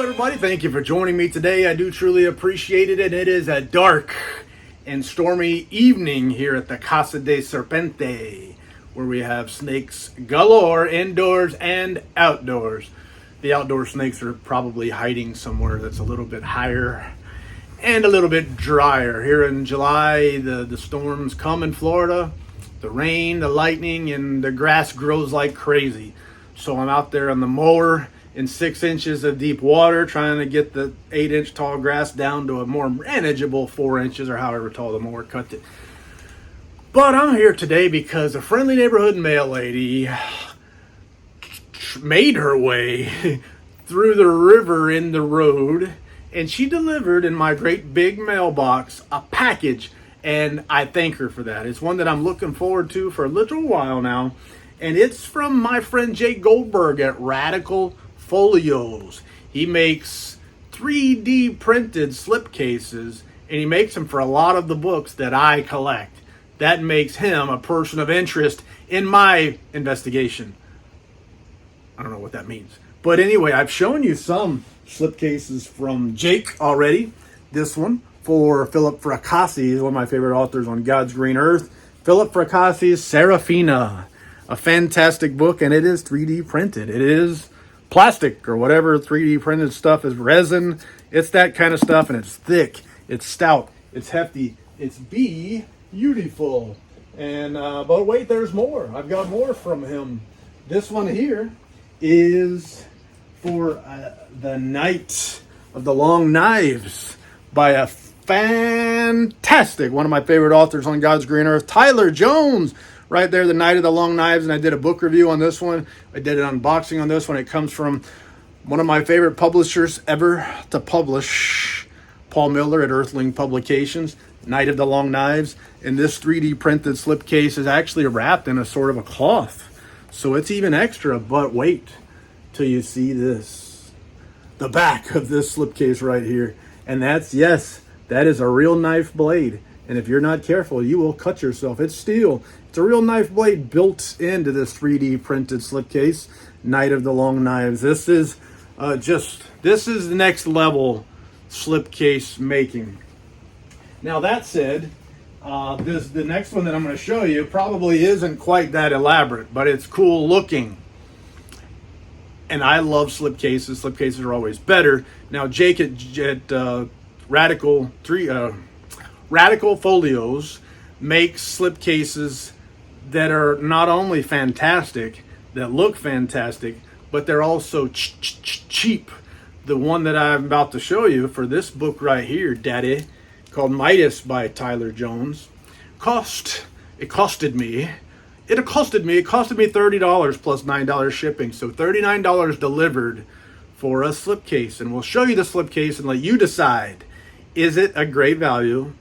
Hello everybody, thank you for joining me today. I do truly appreciate it, and it is a dark and stormy evening here at the Casa de Serpente, where we have snakes galore, indoors and outdoors. The outdoor snakes are probably hiding somewhere that's a little bit higher and a little bit drier. Here in July, the storms come in Florida, the rain, the lightning, and the grass grows like crazy. So I'm out there on the mower in 6 inches of deep water, trying to get the 8-inch tall grass down to a more manageable 4 inches, or however tall the mower cut it. But I'm here today because a friendly neighborhood mail lady made her way through the river in the road, and she delivered in my great big mailbox a package, and I thank her for that. It's one that I'm looking forward to for a little while now, and it's from my friend Jake Goldberg at Radical Folios. He makes 3D printed slipcases, and he makes them for a lot of the books that I collect. That makes him a person of interest in my investigation. I don't know what that means. But anyway, I've shown you some slipcases from Jake already. This one for Philip Fracassi, is one of my favorite authors on God's green earth. Philip Fracassi's SARAFINA, a fantastic book, and it is 3D printed. It is plastic or whatever 3D printed stuff is, resin. It's that kind of stuff, and it's thick, it's stout, it's hefty, it's beautiful. And but wait, there's more. I've got more from him. This one here is for the Night of the Long Knives by a fantastic, one of my favorite authors on God's green earth, Tyler Jones. Right there, The Night of the Long Knives, and I did a book review on this one. I did an unboxing on this one. It comes from one of my favorite publishers ever to publish, Paul Miller at Earthling Publications, Night of the Long Knives. And this 3D printed slipcase is actually wrapped in a sort of a cloth. So it's even extra, but wait till you see this. The back of this slipcase right here. And that's, yes, that is a real knife blade. And if you're not careful, you will cut yourself. It's steel. It's a real knife blade built into this 3D printed slipcase, Night of the Long Knives. This is this is the next level slipcase making. Now that said, the next one that I'm going to show you probably isn't quite that elaborate, but it's cool looking. And I love slipcases. Slipcases are always better. Now Jake at Radical Folios makes slipcases that are not only fantastic, that look fantastic, but they're also cheap. The one that I'm about to show you for this book right here, Daddy, called Midas by Tyler Jones, it costed me $30 plus $9 shipping, so $39 delivered for a slipcase. And we'll show you the slipcase and let you decide, is it a great value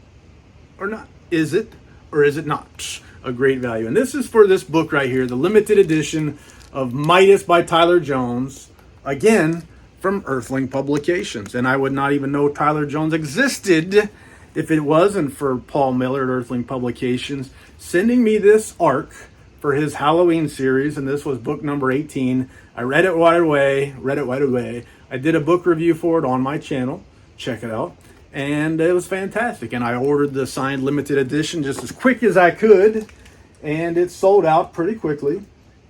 or not? Is it or is it not a great value? And this is for this book right here, the limited edition of Midas by Tyler Jones, again from Earthling Publications. And I would not even know Tyler Jones existed if it wasn't for Paul Miller at Earthling Publications sending me this arc for his Halloween series, and this was book number 18. I read it right away. I did a book review for it on my channel. Check it out. And it was fantastic. And I ordered the signed limited edition just as quick as I could, and it sold out pretty quickly.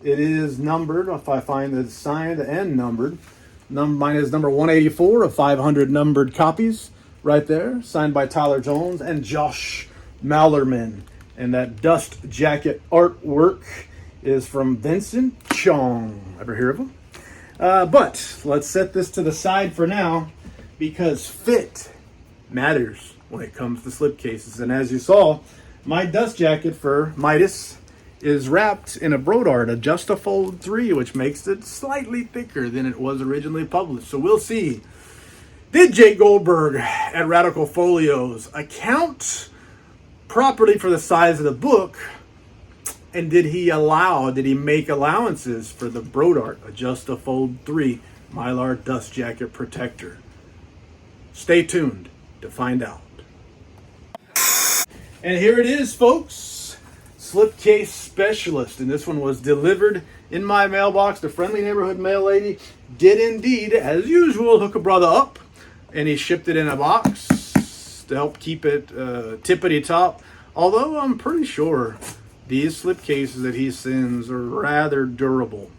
It is numbered, if I find that it's signed and numbered. Mine is number 184 of 500 numbered copies right there, signed by Tyler Jones and Josh Mallerman. And that dust jacket artwork is from Vincent Chong. Ever hear of him? But let's set this to the side for now, because fit matters when it comes to slipcases. And as you saw, my dust jacket for Midas is wrapped in a Brodart, a Justafold 3, which makes it slightly thicker than it was originally published. So we'll see. Did Jake Goldberg at Radical Folios account properly for the size of the book? And did he make allowances for the Brodart, a Justafold 3 Mylar dust jacket protector? Stay tuned to find out. And here it is, folks. Slipcase specialist, and this one was delivered in my mailbox. The friendly neighborhood mail lady did indeed, as usual, hook a brother up, and he shipped it in a box to help keep it tippity top. Although I'm pretty sure these slipcases that he sends are rather durable.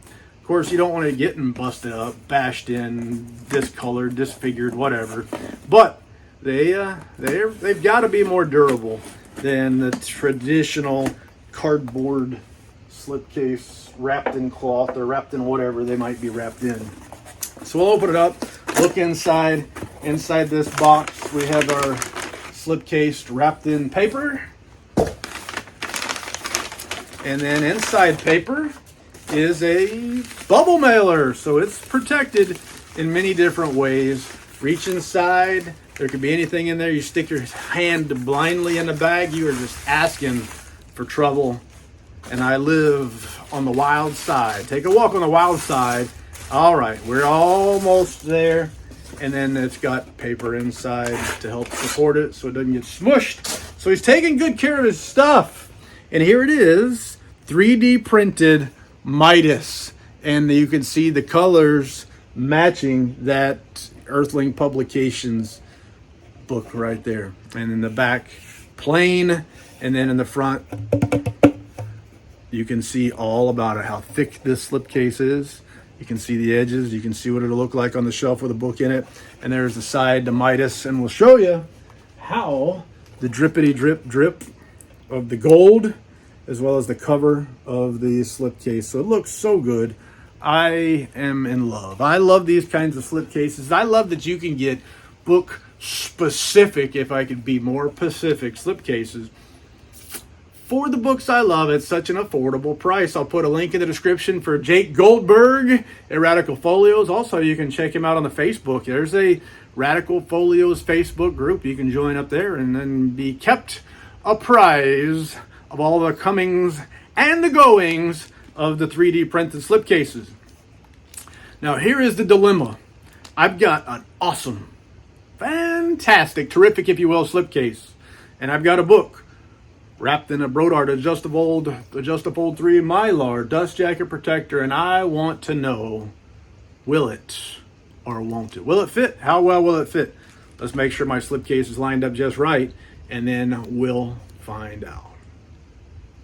Of course, you don't want to get them busted up, bashed in, discolored, disfigured, whatever. But they've got to be more durable than the traditional cardboard slipcase wrapped in cloth or wrapped in whatever they might be wrapped in. So we'll open it up, look inside. Inside this box, we have our slipcase wrapped in paper. And then inside paper is a bubble mailer. So it's protected in many different ways. Reach inside. There could be anything in there. You stick your hand blindly in the bag, you are just asking for trouble. And I live on the wild side. Take a walk on the wild side. All right, we're almost there. And then it's got paper inside to help support it so it doesn't get smushed. So he's taking good care of his stuff. And here it is, 3D printed Midas. And you can see the colors matching that Earthling Publications book right there. And in the back, plain. And then in the front, you can see all about it, how thick this slipcase is. You can see the edges. You can see what it'll look like on the shelf with a book in it. And there's the side, the Midas. And we'll show you how the drippity drip drip of the gold, as well as the cover of the slipcase. So it looks so good. I am in love. I love these kinds of slipcases. I love that you can get book specific, if I could be more specific, slipcases for the books I love at such an affordable price. I'll put a link in the description for Jake Goldberg at Radical Folios. Also, you can check him out on the Facebook. There's a Radical Folios Facebook group. You can join up there and then be kept apprised of all the comings and the goings of the 3D printed slipcases. Now, here is the dilemma. I've got an awesome, fantastic, terrific, if you will, slipcase. And I've got a book wrapped in a Brodart adjustable 3 Mylar dust jacket protector, and I want to know, will it or won't it? Will it fit? How well will it fit? Let's make sure my slipcase is lined up just right, and then we'll find out.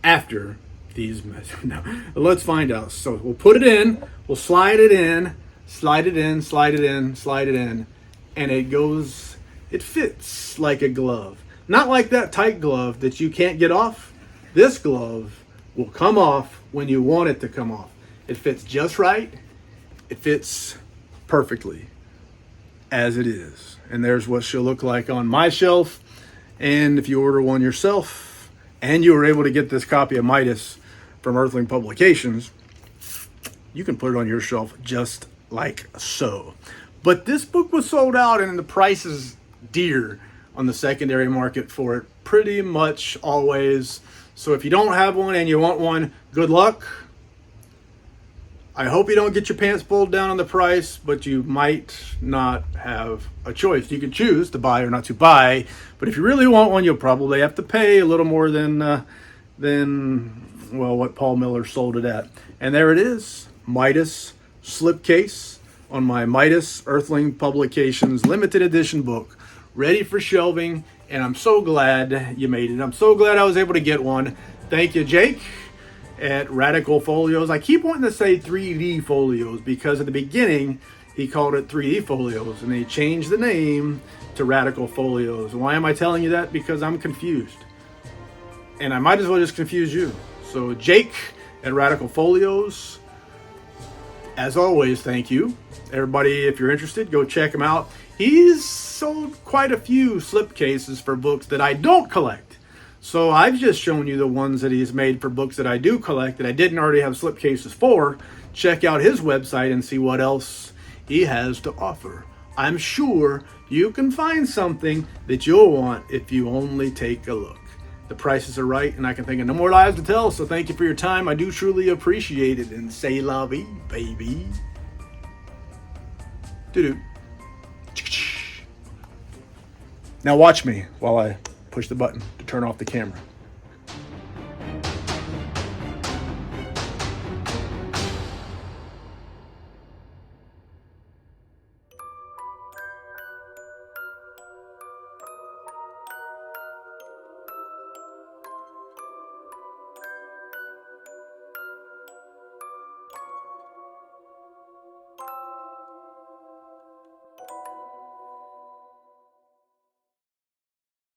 After these measures. No, let's find out. So we'll put it in, we'll slide it in, slide it in, slide it in, slide it in, and it fits like a glove. Not like that tight glove that you can't get off. This glove will come off when you want it to come off. It fits just right. It fits perfectly as it is. And there's what she'll look like on my shelf. And if you order one yourself and you were able to get this copy of Midas from Earthling Publications, you can put it on your shelf just like so. But this book was sold out, and the price is dear on the secondary market for it, pretty much always. So if you don't have one and you want one, good luck. I hope you don't get your pants pulled down on the price, but you might not have a choice. You can choose to buy or not to buy, but if you really want one, you'll probably have to pay a little more than what Paul Miller sold it at. And there it is, Midas slipcase on my Midas Earthling Publications limited edition book, ready for shelving, and I'm so glad you made it. I'm so glad I was able to get one. Thank you, Jake, at Radical Folios. I keep wanting to say 3D Folios because at the beginning he called it 3D Folios, and they changed the name to Radical Folios. Why am I telling you that? Because I'm confused, and I might as well just confuse you. So Jake at Radical Folios, as always, thank you. Everybody, if you're interested, go check him out. He's sold quite a few slipcases for books that I don't collect. So I've just shown you the ones that he's made for books that I do collect that I didn't already have slipcases for. Check out his website and see what else he has to offer. I'm sure you can find something that you'll want if you only take a look. The prices are right, and I can think of no more lies to tell, so thank you for your time. I do truly appreciate it, and say la vie, baby. Doo-doo. Now watch me while I push the button to turn off the camera.